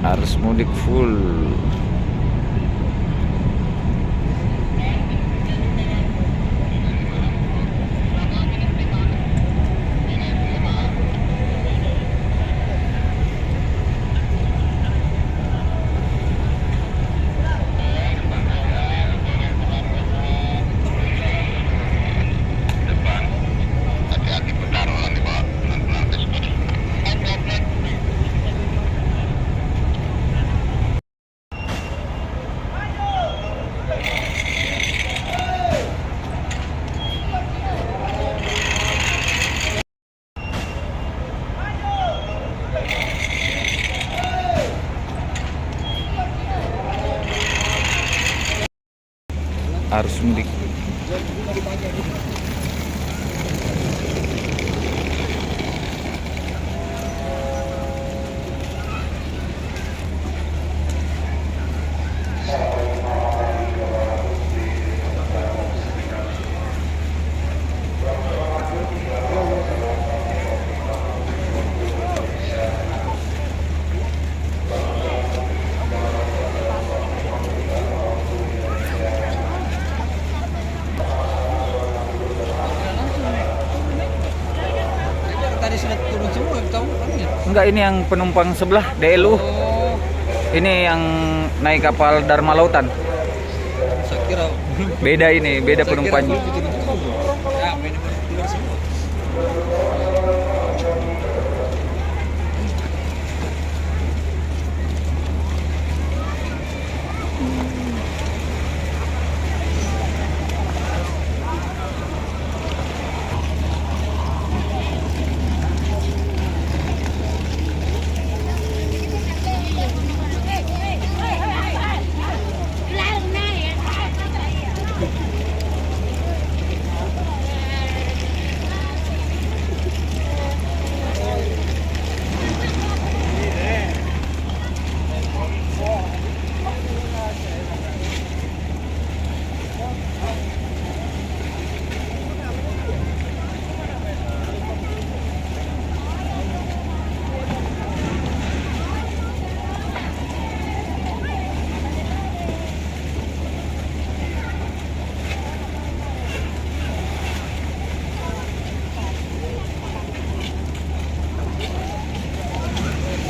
Arus mudik full. Arus mudik. Tadi sudah turun semua, tahu kan ya? Enggak, ini yang penumpang sebelah DLU. Oh, Ini yang naik kapal Dharma Lautan. saya kira Beda ini, beda penumpangnya. Ya, main keluar semua.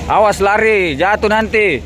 Awas lari, jatuh nanti.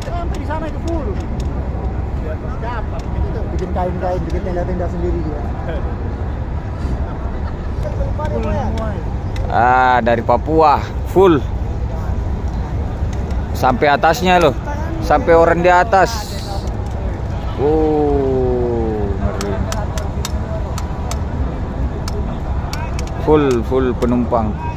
Sampai di sana itu full. Bikin kain-kain, bikin tenda-tenda sendiri dia. Dari Papua full. Sampai atasnya loh. Sampai orang di atas. Ngeri. Full penumpang.